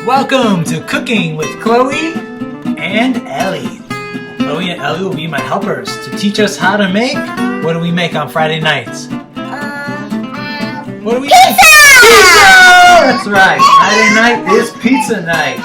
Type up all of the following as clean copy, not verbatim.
Welcome to Cooking with Chloe and Ellie. Chloe and Ellie will be my helpers to teach us how to make, what do we make on Friday nights? What do we make? Pizza! That's right. Friday night is pizza night.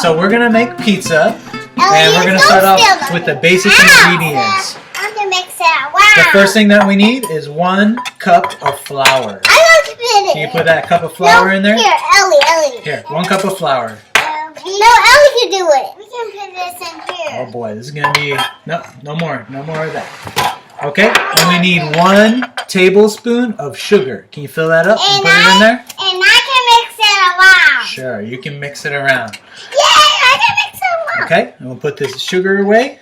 So we're going to make pizza and we're going to start off with the basic ingredients. I'm going to mix it. Wow. The first thing that we need is 1 cup of flour. I want to put it. Can you put that cup of flour in there? Here, Ellie. Here, 1 cup of flour. No, Ellie can do it. We can put this in here. Oh boy, this is going to be... No more of that. Okay, and we need 1 tablespoon of sugar. Can you fill that up and put it in there? And I can mix it around. Sure, you can mix it around. Yay, I can mix it around. Okay, and we'll put this sugar away.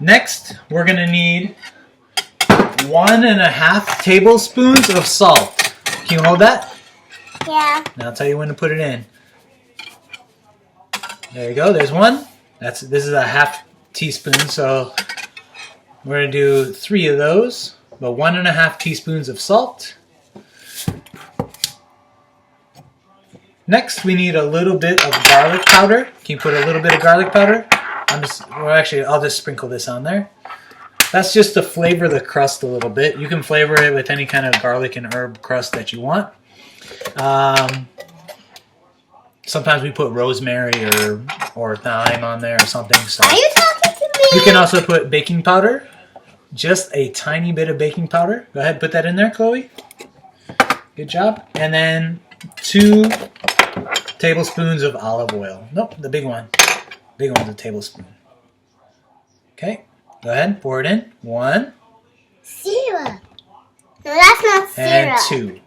Next, we're going to need 1.5 tablespoons of salt. Can you hold that? Yeah. Now I'll tell you when to put it in. There you go, there's 1. This is a 1/2 teaspoon, so we're going to do 3 of those, but 1.5 teaspoons of salt. Next, we need a little bit of garlic powder. Can you put a little bit of garlic powder? I'll just sprinkle this on there. That's just to flavor the crust a little bit. You can flavor it with any kind of garlic and herb crust that you want. Sometimes we put rosemary or thyme on there or something. So. Are you talking to me? You can also put baking powder. Just a tiny bit of baking powder. Go ahead, put that in there, Chloe. Good job. And then 2 tablespoons of olive oil. Nope, the big one. Big one's a tablespoon. Okay, go ahead, pour it in. 1. Syrup. No, that's not syrup. And 2.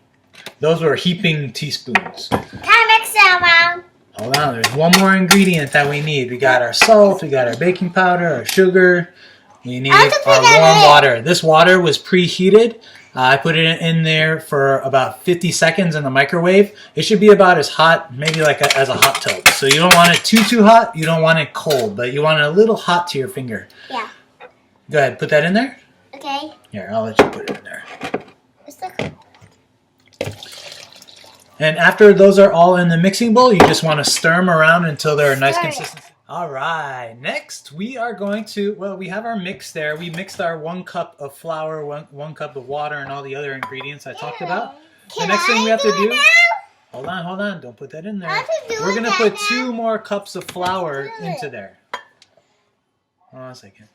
Those were heaping teaspoons. Can I mix it around? Hold on, there's 1 more ingredient that we need. We got our salt, we got our baking powder, our sugar. We need our warm water. This water was preheated. I put it in there for about 50 seconds in the microwave. It should be about as hot, maybe like as a hot tub. So you don't want it too hot. You don't want it cold, but you want it a little hot to your finger. Yeah. Go ahead, put that in there. Okay. Here, I'll let you put it in there. And after those are all in the mixing bowl, you just want to stir them around until they're a nice consistency. All right, next we are going to, we have our mix there. We mixed our 1 cup of flour, one cup of water, and all the other ingredients I talked about. The next thing we have to do, hold on, don't put that in there. We're going to put 2 more cups of flour into there. Hold on a second.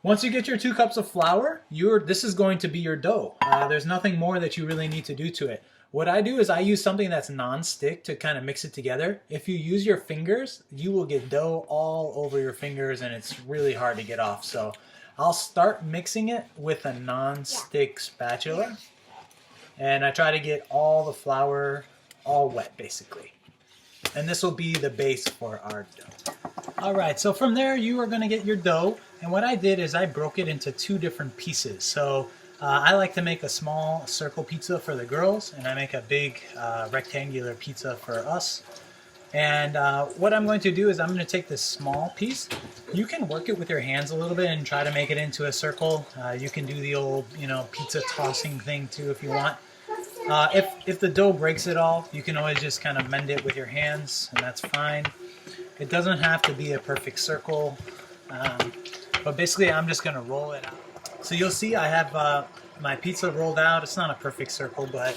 Once you get your 2 cups of flour, this is going to be your dough. There's nothing more that you really need to do to it. What I do is I use something that's non-stick to kind of mix it together. If you use your fingers, you will get dough all over your fingers and it's really hard to get off. So I'll start mixing it with a non-stick spatula. And I try to get all the flour all wet basically. And this will be the base for our dough. Alright, so from there you are going to get your dough. And what I did is I broke it into 2 different pieces. So I like to make a small circle pizza for the girls, and I make a big rectangular pizza for us. And what I'm going to do is I'm going to take this small piece. You can work it with your hands a little bit and try to make it into a circle. You can do the old, pizza tossing thing too if you want. If the dough breaks at all, you can always just kind of mend it with your hands, and that's fine. It doesn't have to be a perfect circle, but basically I'm just going to roll it out. So you'll see I have my pizza rolled out. It's not a perfect circle, but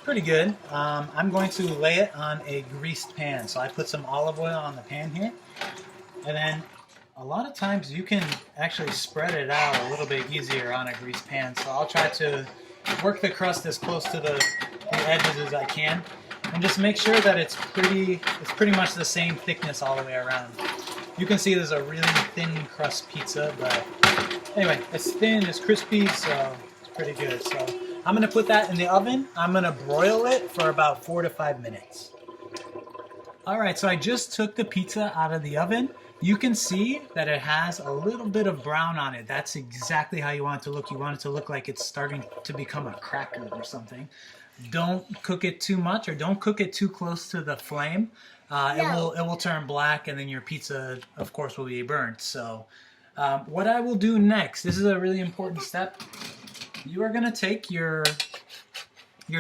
pretty good. I'm going to lay it on a greased pan. So I put some olive oil on the pan here. And then a lot of times you can actually spread it out a little bit easier on a greased pan. So I'll try to work the crust as close to the edges as I can. And just make sure that it's pretty much the same thickness all the way around. You can see there's a really thin crust pizza, but anyway, it's thin, it's crispy, so it's pretty good. So I'm going to put that in the oven. I'm going to broil it for about 4 to 5 minutes. Alright, so I just took the pizza out of the oven. You can see that it has a little bit of brown on it. That's exactly how you want it to look. You want it to look like it's starting to become a cracker or something. Don't cook it too much or don't cook it too close to the flame. It will turn black and then your pizza, of course, will be burnt. So what I will do next, this is a really important step. You are going to take your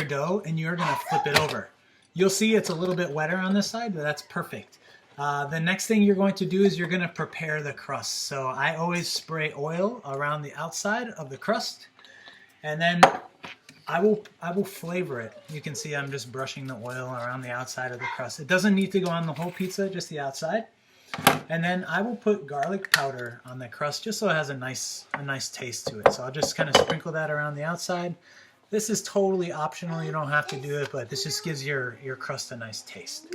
dough and you're going to flip it over. You'll see it's a little bit wetter on this side, but that's perfect. The next thing you're going to do is you're going to prepare the crust. So I always spray oil around the outside of the crust, and then I will flavor it. You can see I'm just brushing the oil around the outside of the crust. It doesn't need to go on the whole pizza, just the outside. And then I will put garlic powder on the crust just so it has a nice taste to it. So I'll just kind of sprinkle that around the outside. This is totally optional. You don't have to do it, but this just gives your crust a nice taste.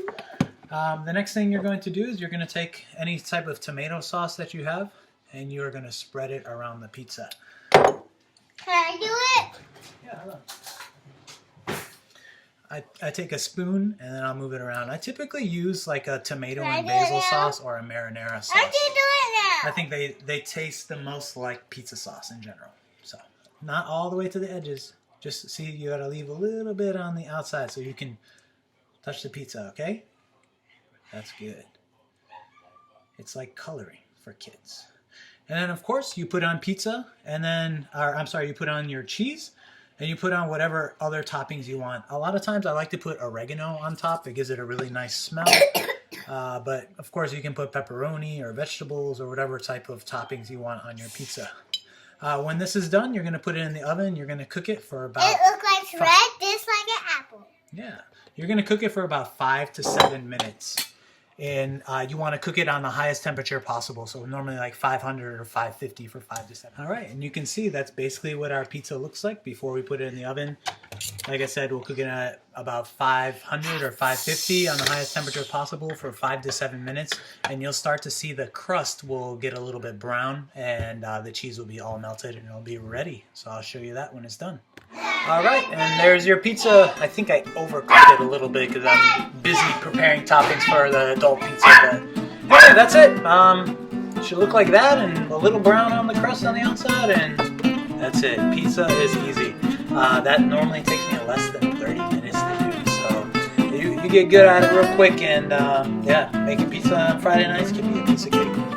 The next thing you're going to do is you're going to take any type of tomato sauce that you have, and you're going to spread it around the pizza. Can I do it? Yeah, hold on. I take a spoon and then I'll move it around. I typically use like a tomato and basil sauce or a marinara sauce. I can do it now. I think they taste the most like pizza sauce in general. So not all the way to the edges. Just see, you gotta leave a little bit on the outside so you can touch the pizza, okay? That's good. It's like coloring for kids. And then of course you put on pizza and then, you put on your cheese and you put on whatever other toppings you want. A lot of times I like to put oregano on top. It gives it a really nice smell. But of course you can put pepperoni or vegetables or whatever type of toppings you want on your pizza. When this is done, you're going to put it in the oven. You're going to cook it for about... It looks like red, just like an apple. Yeah. You're going to cook it for about 5 to 7 minutes. And you want to cook it on the highest temperature possible. So normally like 500 or 550 for 5 to 7. All right. And you can see that's basically what our pizza looks like before we put it in the oven. Like I said, we'll cook it at about 500 or 550 on the highest temperature possible for 5 to 7 minutes. And you'll start to see the crust will get a little bit brown and the cheese will be all melted and it'll be ready. So I'll show you that when it's done. All right, and there's your pizza. I think I overcooked it a little bit because I'm busy preparing toppings for the adult pizza. But yeah, that's it. It should look like that and a little brown on the crust on the outside, and that's it. Pizza is easy. That normally takes me less than 30 minutes to do. So you get good at it real quick, and yeah, making pizza on Friday nights can be a piece of cake.